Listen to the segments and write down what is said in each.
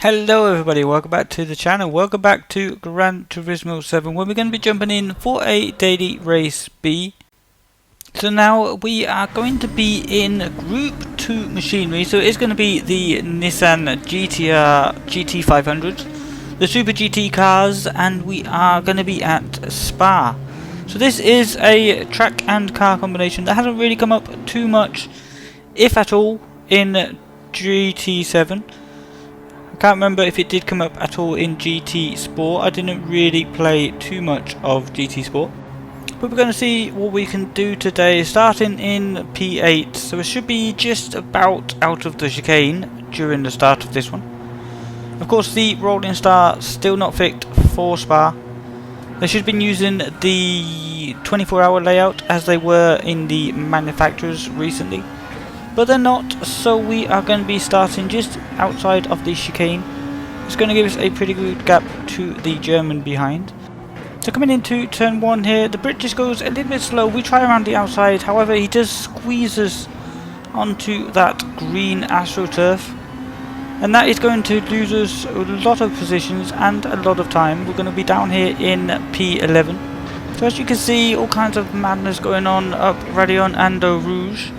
Hello everybody, welcome back to the channel, welcome back to Gran Turismo 7 where we're going to be jumping in for a daily race B. So now we are going to be in Group 2 machinery, so it's going to be the Nissan GTR GT500, the Super GT cars, and we are going to be at Spa. So this is a track and car combination that hasn't really come up too much, if at all, in GT7. I can't remember if it did come up at all in GT Sport. I didn't really play too much of GT Sport. But we're going to see what we can do today, starting in P8. So it should be just about out of the chicane during the start of this one. Of course, the rolling start still not fit for Spa. They should have been using the 24-hour layout as they were in the manufacturers recently. But they're not, so we are going to be starting just outside of the chicane. It's going to give us a pretty good gap to the German behind. So coming into turn 1 here, the Brit just goes a little bit slow. We try around the outside, however he does squeeze us onto that green AstroTurf. And that is going to lose us a lot of positions and a lot of time. We're going to be down here in P11. So as you can see, all kinds of madness going on up Radion and Eau Rouge.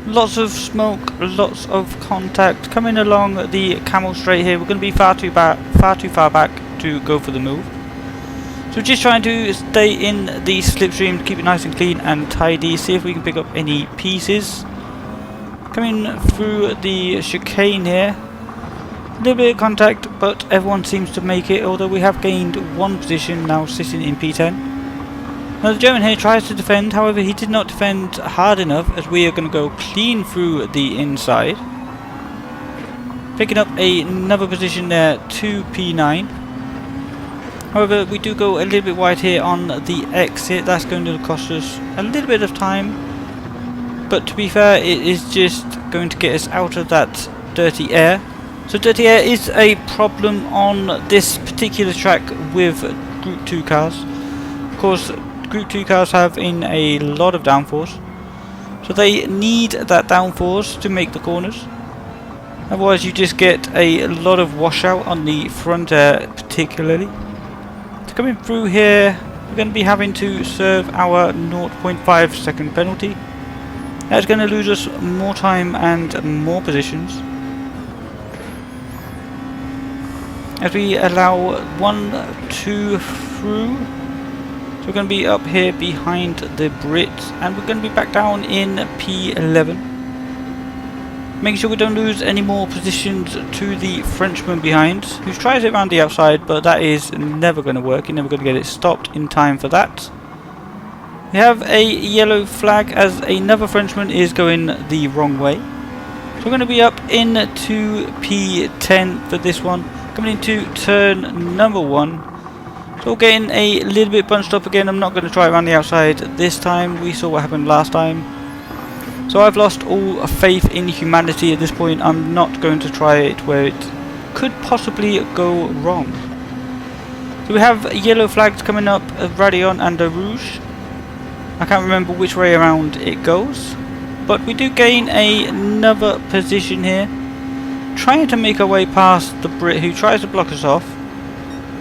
Lots of smoke, lots of contact coming along the Camel Straight here. We're going to be far too far back to go for the move. So we're just trying to stay in the slipstream to keep it nice and clean and tidy. See if we can pick up any pieces. Coming through the chicane here. A little bit of contact, but everyone seems to make it. Although we have gained one position now, sitting in P10. Now the German here tries to defend, however he did not defend hard enough as we are going to go clean through the inside. Picking up another position there to P9. However we do go a little bit wide here on the exit, that's going to cost us a little bit of time. But to be fair, it is just going to get us out of that dirty air. So dirty air is a problem on this particular track with Group 2 cars. Of course, Group 2 cars have in a lot of downforce, so they need that downforce to make the corners. Otherwise you just get a lot of washout on the front air particularly. So coming through here, we're going to be having to serve our 0.5 second penalty. That's going to lose us more time and more positions, as we allow 1, 2 through. So we're going to be up here behind the Brits, and we're going to be back down in P11. Making sure we don't lose any more positions to the Frenchman behind, who tries it around the outside, but that is never going to work. You're never going to get it stopped in time for that. We have a yellow flag as another Frenchman is going the wrong way. So we're going to be up into P10 for this one, coming into turn number 1. So we're getting a little bit bunched up again. I'm not going to try around the outside this time. We saw what happened last time. So I've lost all faith in humanity at this point. I'm not going to try it where it could possibly go wrong. So we have yellow flags coming up at Radion and Eau Rouge. I can't remember which way around it goes, but we do gain another position here, trying to make our way past the Brit who tries to block us off.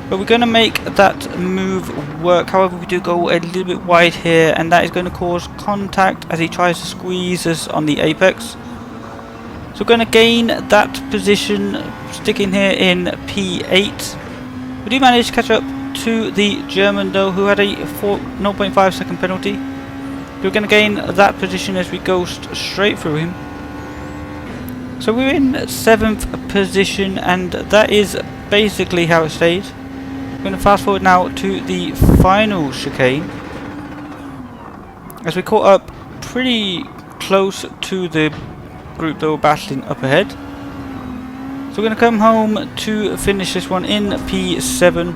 But we're going to make that move work. However, we do go a little bit wide here, and that is going to cause contact as he tries to squeeze us on the apex. So we're going to gain that position, sticking here in P8. We do manage to catch up to the German though, who had a 0.5 second penalty. We're going to gain that position as we go straight through him. So we're in 7th position, and that is basically how it stayed. We're going to fast forward now to the final chicane, as we caught up pretty close to the group that were battling up ahead. So we're going to come home to finish this one in P7.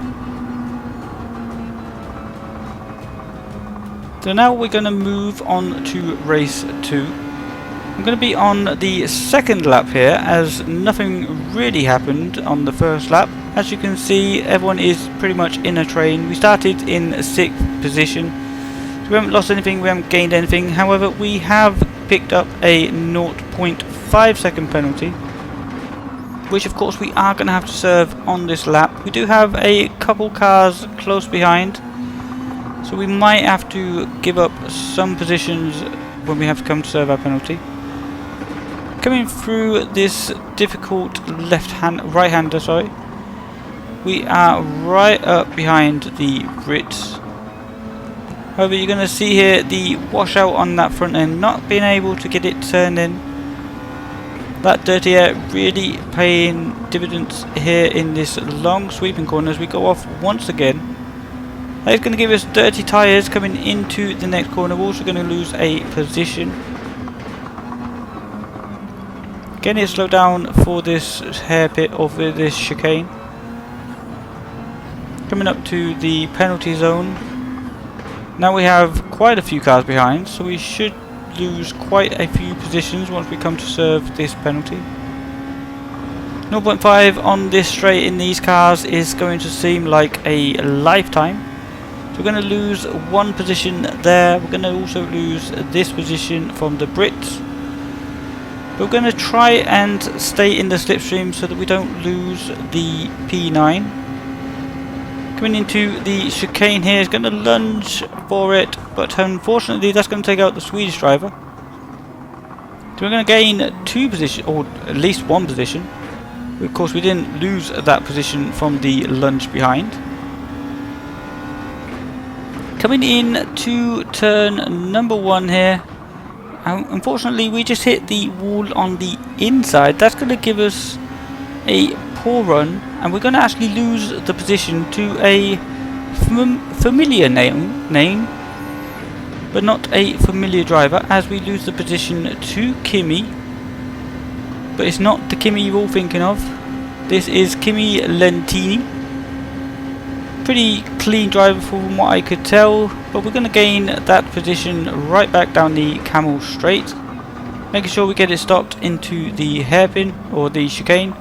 So now we're going to move on to race 2. I'm going to be on the second lap here, as nothing really happened on the first lap. As you can see, everyone is pretty much in a train. We started in 6th position, so we haven't lost anything, we haven't gained anything. However, we have picked up a 0.5 second penalty. which of course we are going to have to serve on this lap. We do have a couple cars close behind, so we might have to give up some positions when we have to come to serve our penalty. Coming through this difficult right-hander, sorry, we are right up behind the Brits. However, you're going to see here the washout on that front end, not being able to get it turned in. That dirty air really paying dividends here in this long sweeping corner as we go off once again. That is going to give us dirty tyres coming into the next corner. We're also going to lose a position. Getting it slowed down for this hairpin over this chicane. Coming up to the penalty zone. Now we have quite a few cars behind, so we should lose quite a few positions once we come to serve this penalty. 0.5 on this straight in these cars is going to seem like a lifetime. So we're going to lose one position there. We're going to also lose this position from the Brits. We're going to try and stay in the slipstream so that we don't lose the P9. Coming into the chicane here, is going to lunge for it, but unfortunately that's going to take out the Swedish driver. So we're going to gain two positions, or at least one position. Of course we didn't lose that position from the lunge behind. Coming in to turn number 1 here. Unfortunately we just hit the wall on the inside. That's going to give us a poor run, and we're going to actually lose the position to a familiar name, but not a familiar driver, as we lose the position to Kimi. But it's not the Kimi you're all thinking of. This is Kimi Lentini. Pretty clean driver from what I could tell, but we're going to gain that position right back down the Camel Straight, making sure we get it stopped into the hairpin or the chicane.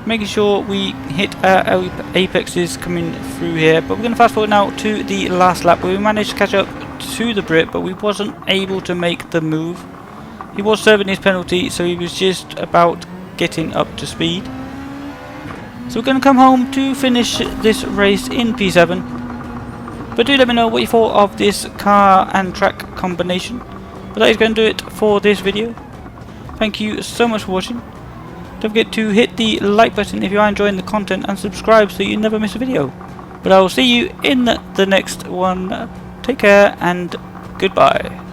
Making sure we hit our apexes coming through here, but we're going to fast forward now to the last lap where we managed to catch up to the Brit, but we wasn't able to make the move. He was serving his penalty, so he was just about getting up to speed. So we're going to come home to finish this race in P7. But do let me know what you thought of this car and track combination. But that is going to do it for this video. Thank you so much for watching. Don't forget to hit the like button if you are enjoying the content, and subscribe so you never miss a video. But I will see you in the next one. Take care and goodbye.